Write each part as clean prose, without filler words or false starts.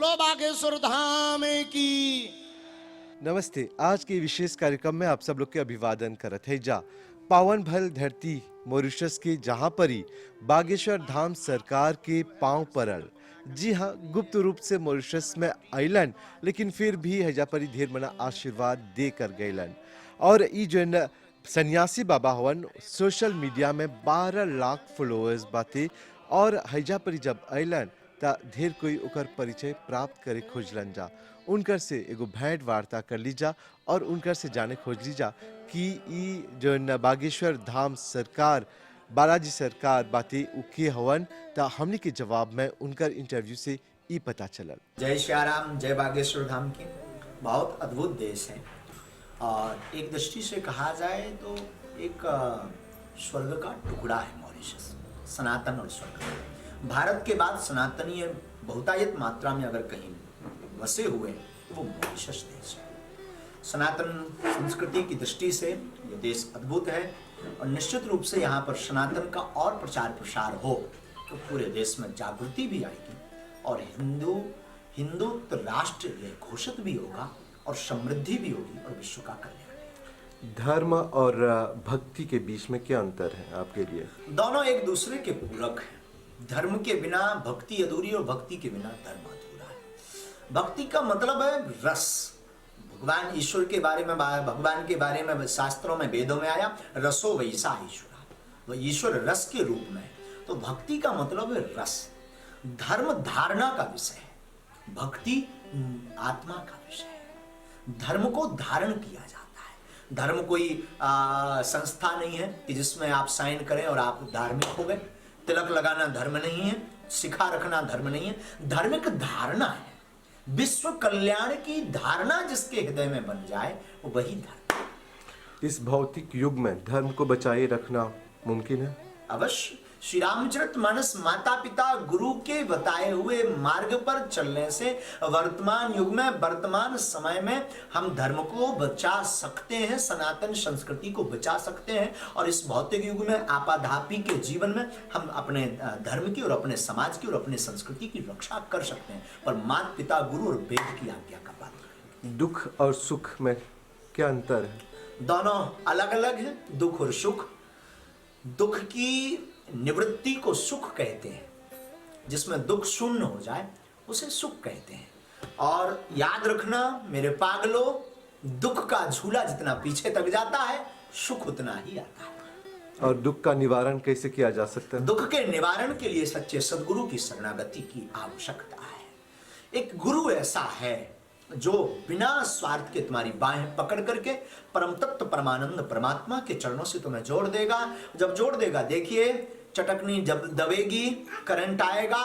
बोलो बागेश्वर धाम की। नमस्ते। आज के विशेष कार्यक्रम में आप सब लोग के अभिवादन करत है जा पावन भल धरती मॉरिशस के जहाँ पर ही बागेश्वर धाम सरकार के पांव परल। जी हाँ, गुप्त रूप से मॉरिशस में आइलन, लेकिन फिर भी हैजा पर ही ढेर मना आशीर्वाद दे कर गइलन। और ई जो न सन्यासी बाबा हवन, सोशल मीडिया में 12 लाख फॉलोअर्स बाते। और हैजा पर ही जब आइलन ता ढेर कोई ओकर परिचय प्राप्त करे खोजलन जा। उनकर से एगो भेंट वार्ता कर लीजा और उनकर से जाने खोज लीजा कि ई जो न बागेश्वर धाम सरकार बालाजी सरकार बातें उके हवन। ता हमने के जवाब में उनकर इंटरव्यू से ई पता चलल। जय श्याराम, जय बागेश्वर धाम की। बहुत अद्भुत देश है और एक दृष्टि से कहा जाए तो एक स्वर्ग का टुकड़ा है मॉरिशस, सनातन और स्वर्ग। भारत के बाद सनातनीय बहुतायत मात्रा में अगर कहीं बसे हुए तो वो मॉरिशस देश है। सनातन संस्कृति की दृष्टि से ये देश अद्भुत है और निश्चित रूप से यहाँ पर सनातन का और प्रचार प्रसार हो तो पूरे देश में जागृति भी आएगी और हिंदुत्व राष्ट्र ये घोषित भी होगा और समृद्धि भी होगी और विश्व का कल्याण। धर्म और भक्ति के बीच में क्या अंतर है आपके लिए? दोनों एक दूसरे के पूरक हैं। धर्म के बिना भक्ति अधूरी और भक्ति के बिना धर्म अधूरा है। भक्ति का मतलब है रस। भगवान ईश्वर के बारे में, भगवान के बारे में शास्त्रों में, वेदों में आया रसो वैसा ईश्वर, वो ईश्वर रस के रूप में। तो भक्ति का मतलब है रस। धर्म धारणा का विषय है, भक्ति आत्मा का विषय है। धर्म को धारण किया जाता है। धर्म कोई संस्था नहीं है कि जिसमें आप साइन करें और आप धार्मिक हो गए। तिलक लगाना धर्म नहीं है, शिखा रखना धर्म नहीं है। धर्म एक धारणा है। विश्व कल्याण की धारणा जिसके हृदय में बन जाए वो वही धर्म। इस भौतिक युग में धर्म को बचाए रखना मुमकिन है? अवश्य। श्री रामचरितमानस माता पिता गुरु के बताए हुए मार्ग पर चलने से वर्तमान युग में, वर्तमान समय में हम धर्म को बचा सकते हैं, सनातन संस्कृति को बचा सकते हैं। और इस भौतिक युग में आपाधापी के जीवन में हम अपने धर्म की और अपने समाज की और अपने संस्कृति की रक्षा कर सकते हैं, पर माता पिता गुरु और वेद की आज्ञा का पालन करें। दुख और सुख में क्या अंतर है? दोनों अलग अलग है, दुख और सुख। दुख की निवृत्ति को सुख कहते हैं, जिसमें दुख शून्य हो जाए उसे सुख कहते हैं। और याद रखना मेरे पागलों, दुख का झूला जितना पीछे तक जाता है सुख उतना ही आता है। और दुख का निवारण कैसे किया जा सकता है? दुख के निवारण के लिए सच्चे सदगुरु की शरणागति की आवश्यकता है। एक गुरु ऐसा है जो बिना स्वार्थ के तुम्हारी बाहें पकड़ करके परम तत्व परमानंद परमात्मा के चरणों से तुम्हें जोड़ देगा। जब जोड़ देगा, देखिए चटकनी जब दबेगी, करंट आएगा,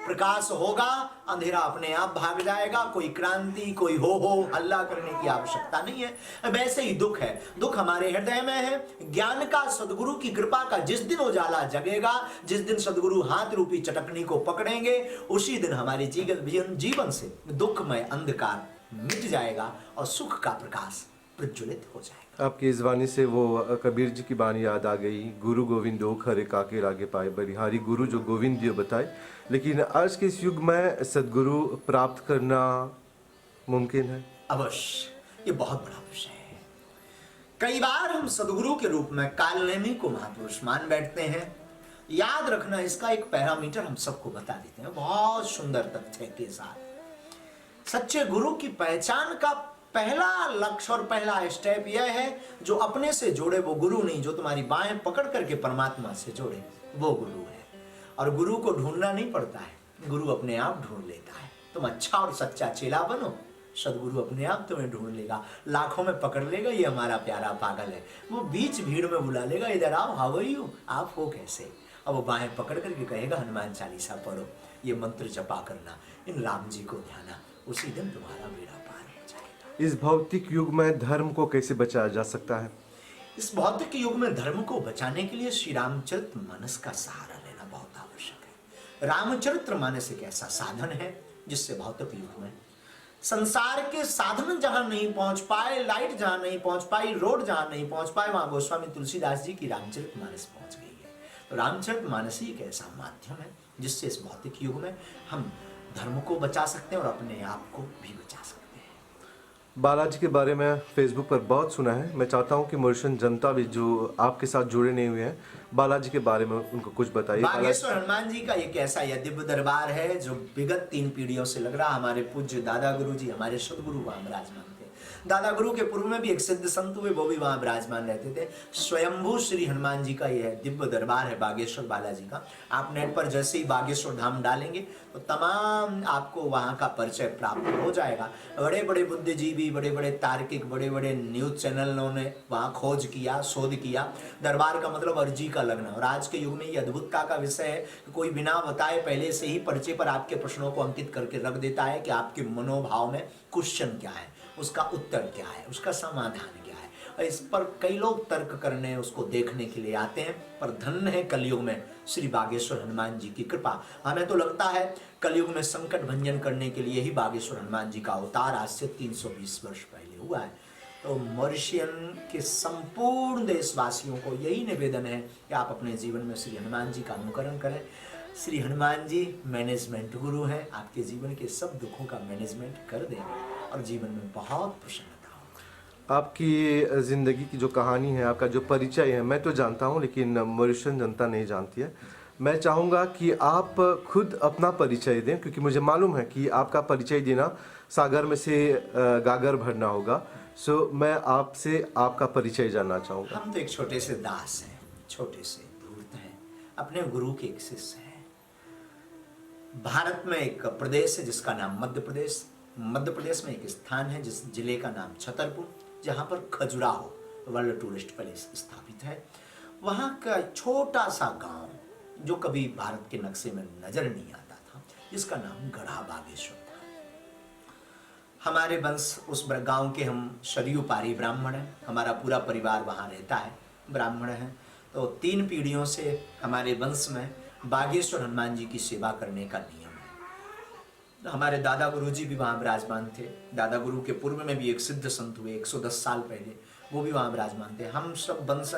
प्रकाश होगा, अंधेरा अपने आप भाग जाएगा। कोई क्रांति, कोई हो हल्ला करने की आवश्यकता नहीं है। वैसे ही दुख है। दुख हमारे हृदय में है। ज्ञान का, सदगुरु की कृपा का जिस दिन उजाला जगेगा, जिस दिन सदगुरु हाथ रूपी चटकनी को पकड़ेंगे, उसी दिन हमारे जीवन से दुखमय अंधकार मिट जाएगा और सुख का प्रकाश प्रज्वलित हो जाएगा। आपकी इस वाणी से वो कबीर जी की बाणी याद आ गई, गुरु गोविंदो खरे काके लागे पाए बलिहारी। गुरु जो गोविंद जी बताए, लेकिन आज के इस युग में सदगुरु प्राप्त करना मुमकिन है? अवश्य। ये बहुत बड़ा विषय है। कई बार हम सदगुरु के रूप में कालनेमी को महापुरुष मान बैठते हैं। याद रखना, इसका एक पैरामीटर हम सबको बता देते हैं बहुत सुंदर तथ्य के साथ। सच्चे गुरु की पहचान का पहला लक्ष्य और पहला स्टेप यह है, जो अपने से जोड़े वो गुरु नहीं, जो तुम्हारी बाहें पकड़ करके परमात्मा से जोड़े वो गुरु है। और गुरु को ढूंढना नहीं पड़ता है, गुरु अपने आप ढूंढ लेता है। तुम अच्छा और सच्चा चेला बनो, सदगुरु अपने आप तुम्हें ढूंढ लेगा, लाखों में पकड़ लेगा। ये हमारा प्यारा पागल है, वो बीच भीड़ में बुला लेगा, इधर आओ, हाउ आर यू, आप हो कैसे। अब वो बाहें पकड़ करके कहेगा हनुमान चालीसा पढ़ो, ये मंत्र जपा करना, इन राम जी को ध्याना, उसी दिन तुम्हारा बेड़ा पार हो जाएगा। इस भौतिक युग में धर्म को कैसे बचाया जा सकता है? इस भौतिक युग में धर्म को बचाने के लिए श्री रामचरितमानस का सहारा लेना बहुत आवश्यक है। रामचरितमानस एक ऐसा साधन है जिससे भौतिक युग में संसार के साधन जहां नहीं पहुंच पाए, लाइट जहां नहीं पहुंच पाई, रोड जहां नहीं पहुंच पाए, वहां गोस्वामी तुलसीदास जी की रामचरितमानस पहुंच गई है। तो रामचरितमानस ही एक ऐसा माध्यम है जिससे इस भौतिक युग में हम धर्म को बचा सकते हैं और अपने आप को भी बचा सकते हैं। बालाजी के बारे में फेसबुक पर बहुत सुना है। मैं चाहता हूं कि मॉरिशन जनता भी जो आपके साथ जुड़े नहीं हुए हैं, बालाजी के बारे में उनको कुछ बताइए। बागेश्वर हनुमान जी का एक ऐसा यह दिव्य दरबार है जो विगत 3 पीढ़ियों से लग रहा। हमारे पूज्य दादा गुरु जी, हमारे सदगुरु वहां विराजमान थे। दादा गुरु के पूर्व में भी एक सिद्ध संत हुए, वो भी वहां विराजमान रहते थे। स्वयंभू श्री हनुमान जी का यह दिव्य दरबार है बागेश्वर बालाजी का। आप नेट पर जैसे ही बागेश्वर धाम डालेंगे तो तमाम आपको वहां का परिचय प्राप्त हो जाएगा। बड़े बड़े बुद्धिजीवी, बड़े बड़े तार्किक, बड़े बड़े न्यूज चैनलों ने वहां खोज किया, शोध किया। दरबार का मतलब अर्जी का लगना। और आज के युग में ये अद्भुतता का विषय है कि कोई बिना बताए पहले से ही पर्चे पर आपके प्रश्नों को अंकित करके रख देता है कि आपके मनोभाव में क्वेश्चन क्या है, उसका उत्तर क्या है, उसका समाधान क्या है। और इस पर कई लोग तर्क करने, उसको देखने के लिए आते हैं। पर धन्य है कलयुग में श्री बागेश्वर हनुमान जी की कृपा। हमें तो लगता है कलयुग में संकट भंजन करने के लिए ही बागेश्वर हनुमान जी का अवतार आज से 320 वर्ष पहले हुआ है। तो मॉरिशियन के संपूर्ण देशवासियों को यही निवेदन है कि आप अपने जीवन में श्री हनुमान जी का अनुकरण करें। श्री हनुमान जी मैनेजमेंट गुरु हैं, आपके जीवन के सब दुखों का मैनेजमेंट कर देंगे और जीवन में बहुत प्रसन्नता होगी। आपकी ज़िंदगी की जो कहानी है, आपका जो परिचय है, मैं तो जानता हूं, लेकिन मॉरिशन जनता नहीं जानती है। मैं चाहूँगा कि आप खुद अपना परिचय दें, क्योंकि मुझे मालूम है कि आपका परिचय देना सागर में से गागर भरना होगा। सो मैं आपसे आपका परिचय जानना चाहूँगा। हम तो एक छोटे से दास हैं, छोटे से धूर्त हैं, अपने गुरु के एक शिष्य हैं। भारत में एक प्रदेश है जिसका नाम मध्य प्रदेश। मध्य प्रदेश में एक स्थान है जिस जिले का नाम छतरपुर, जहाँ पर खजुराहो वर्ल्ड टूरिस्ट प्लेस स्थापित है। वहाँ का छोटा सा गांव जो कभी भारत के नक्शे में नजर नहीं आता था, जिसका नाम गढ़ा बागेश्वर था। हमारे वंश उस गांव के, हम शरीय पारी ब्राह्मण हैं। हमारा पूरा परिवार वहाँ रहता है, ब्राह्मण हैं। तो 3 पीढ़ियों से हमारे वंश में बागेश्वर हनुमान जी की सेवा करने का नियम है। हमारे दादा गुरु जी भी वहाँ विराजमान थे। दादा गुरु के पूर्व में भी एक सिद्ध संत हुए 110 साल पहले, वो भी वहाँ विराजमान थे। हम सब वंश,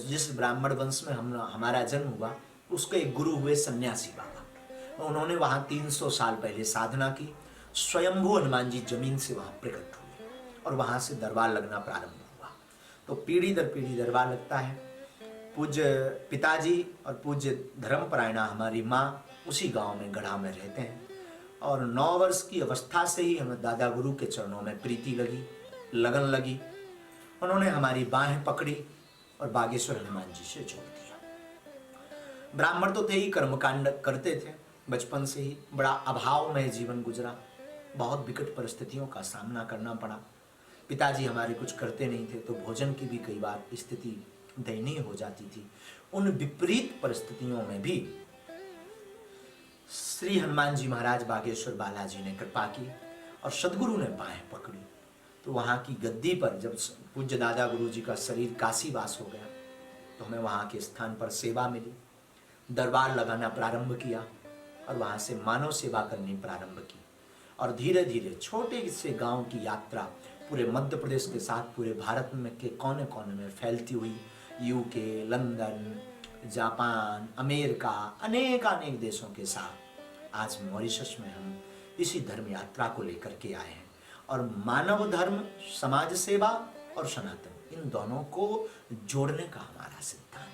जिस ब्राह्मण वंश में हमारा जन्म हुआ, उसके एक गुरु हुए सन्यासी बाबा। उन्होंने वहाँ 300 साल पहले साधना की। स्वयंभू हनुमान जी जमीन से वहाँ प्रकट हुए और वहाँ से दरबार लगना प्रारंभ हुआ। तो पीढ़ी दर पीढ़ी दरबार लगता है। पूज्य पिताजी और पूज्य धर्मपरायणा हमारी माँ उसी गांव में गढ़ा में रहते हैं। और 9 वर्ष की अवस्था से ही हमें दादा गुरु के चरणों में प्रीति लगी, लगन लगी। उन्होंने हमारी बाहें पकड़ी और बागेश्वर हनुमान जी से जोड़ दिया। ब्राह्मण तो थे ही, कर्मकांड करते थे बचपन से ही। बड़ा अभाव में जीवन गुजरा, बहुत विकट परिस्थितियों का सामना करना पड़ा। पिताजी हमारे कुछ करते नहीं थे, तो भोजन की भी कई बार स्थिति दयनीय हो जाती थी। उन विपरीत परिस्थितियों में भी श्री हनुमान जी महाराज बागेश्वर बालाजी ने कृपा की और सदगुरु ने बाहें पकड़ी। तो वहाँ की गद्दी पर जब पूज्य दादा गुरु जी का शरीर काशीवास हो गया, तो हमें वहाँ के स्थान पर सेवा मिली। दरबार लगाना प्रारंभ किया और वहाँ से मानव सेवा करनी प्रारंभ की। और धीरे धीरे छोटे से गांव की यात्रा पूरे मध्य प्रदेश के साथ पूरे भारत में के कोने कोने में फैलती हुई, यूके, लंदन, जापान, अमेरिका, अनेक देशों के साथ आज मॉरिशस में हम इसी धर्म यात्रा को लेकर के आए हैं। और मानव धर्म, समाज सेवा और सनातन, इन दोनों को जोड़ने का हमारा सिद्धांत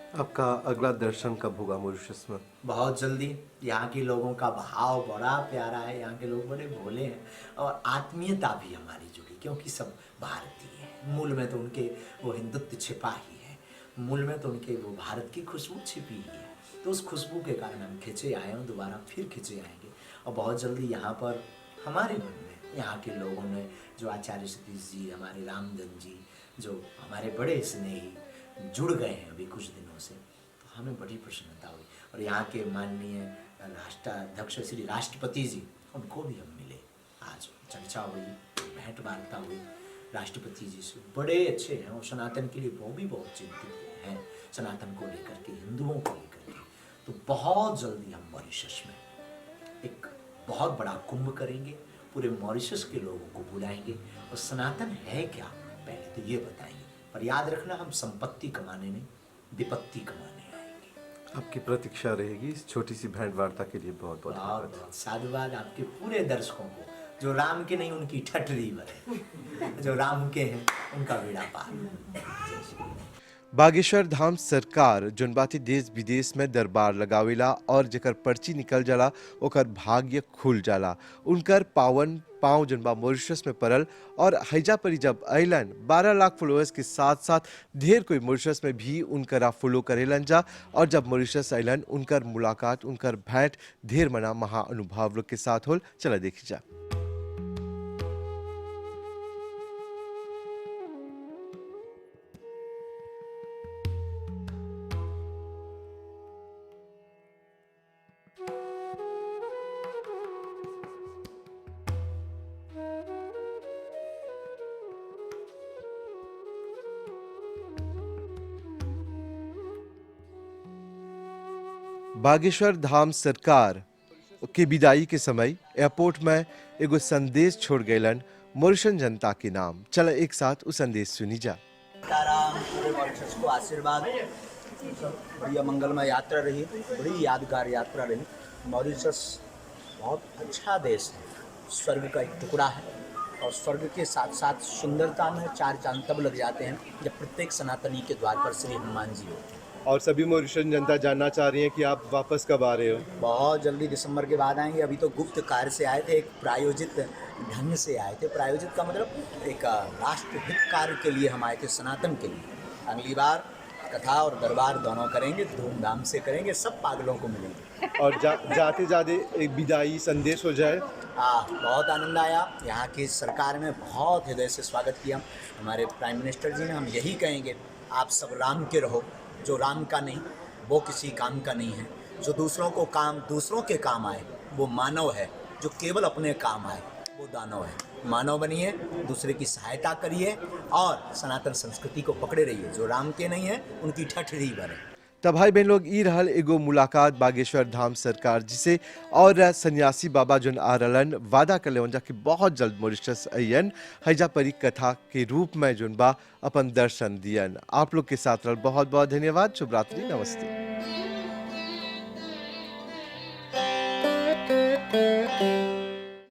है। आपका अगला दर्शन कब होगा मॉरिशस में? बहुत जल्दी। यहाँ के लोगों का भाव बड़ा प्यारा है, यहाँ के लोग बड़े भोले हैं और आत्मीयता भी हमारी जुड़ी, क्योंकि सब भारतीय हैं। मूल में तो उनके वो हिंदुत्व छिपा ही है, मूल में तो उनके वो भारत की खुशबू छिपी ही है। तो उस खुशबू के कारण हम खिंचे आए हैं, दोबारा फिर खिंचे आएंगे। और बहुत जल्दी यहाँ पर हमारे मन में, यहाँ के लोगों ने, जो आचार्य सतीश जी, हमारे रामदन जी, जो हमारे बड़े स्नेही जुड़ गए हैं अभी कुछ दिनों से, तो हमें बड़ी प्रसन्नता हुई। और यहाँ के माननीय राष्ट्राध्यक्ष श्री राष्ट्रपति जी, उनको भी हम मिले, आज चर्चा हुई, भेंट वार्ता हुई राष्ट्रपति जी से। बड़े अच्छे हैं और सनातन के लिए वो भी बहुत चिंतित हैं, सनातन को लेकर के, हिंदुओं को लेकर के। तो बहुत जल्दी हम मॉरिशस में एक बहुत बड़ा कुंभ करेंगे, पूरे मॉरिशस के लोगों को बुलाएंगे और सनातन है क्या पहले तो ये बताएंगे। पर याद रखना, हम संपत्ति कमाने नहीं, विपत्ति कमाने आएंगे। आपकी प्रतीक्षा रहेगी इस छोटी सी भेंट वार्ता के लिए। बहुत बहुत बहुत धन्यवाद। बहुत साधुवाद आपके पूरे दर्शकों को, जो राम के नहीं उनकी ठठरी भरे, जो राम के हैं उनका बेड़ा पार। बागेश्वर धाम सरकार जोन बाती देश विदेश में दरबार लगावेला और जेकर पर्ची निकल जाला ओकर भाग्य खुल जाला। उनकर पावन पाँव जोन बा मॉरिशस में पड़ल और हैजा परी जब अलन 12 लाख फॉलोअर्स के साथ साथ ढेर कोई मॉरिशस में भी उनकरा फॉलो करेलन जा। और जब मॉरिशस अलन उनकर मुलाकात उनकर भेंट ढेर मना महाअनुभव लोग के साथ होल। चला देखी जा। बागेश्वर धाम सरकार के विदाई के समय एयरपोर्ट में एगो संदेश छोड़ गयलन मॉरिशन जनता के नाम। चला एक साथ उस संदेश सुनी जा। सीताराम, पूरे मॉरिशस को आशीर्वाद, बढ़िया मंगलमय यात्रा रही, बड़ी यादगार यात्रा रही। मॉरिशस बहुत अच्छा देश है, स्वर्ग का एक टुकड़ा है और स्वर्ग के साथ साथ सुंदरता में 4 चांद तब लग जाते हैं जब प्रत्येक सनातनी के द्वार पर श्री हनुमान जी होते हैं। और सभी मॉरिशन जनता जानना चाह रही है कि आप वापस कब आ रहे हो? बहुत जल्दी दिसंबर के बाद आएंगे। अभी तो गुप्त कार्य से आए थे, एक प्रायोजित ढंग से आए थे। प्रायोजित का मतलब एक राष्ट्रहित कार्य के लिए हम आए थे, सनातन के लिए। अगली बार कथा और दरबार दोनों करेंगे, धूमधाम से करेंगे, सब पागलों को मिलेंगे। और जाते जाते एक विदाई संदेश हो जाए। बहुत आनंद आया। यहाँ की सरकार ने बहुत हृदय से स्वागत किया। हमारे प्राइम मिनिस्टर जी ने, हम यही कहेंगे आप सब राम के रहो। जो राम का नहीं वो किसी काम का नहीं है। जो दूसरों के काम आए वो मानव है। जो केवल अपने काम आए वो दानव है। मानव बनिए, दूसरे की सहायता करिए और सनातन संस्कृति को पकड़े रहिए। जो राम के नहीं है उनकी ठठरी भरे। तब भाई बहन लोग ई रहल एगो मुलाकात बागेश्वर धाम सरकार जिसे और सन्यासी बाबा जोन आ रहलन वादा कर ले कि बहुत जल्द मॉरिशस अयन हैजा परी कथा के रूप में जोन बा अपन दर्शन दियन। आप लोग के साथ रहल बहुत बहुत धन्यवाद। शुभ रात्रि, नमस्ते।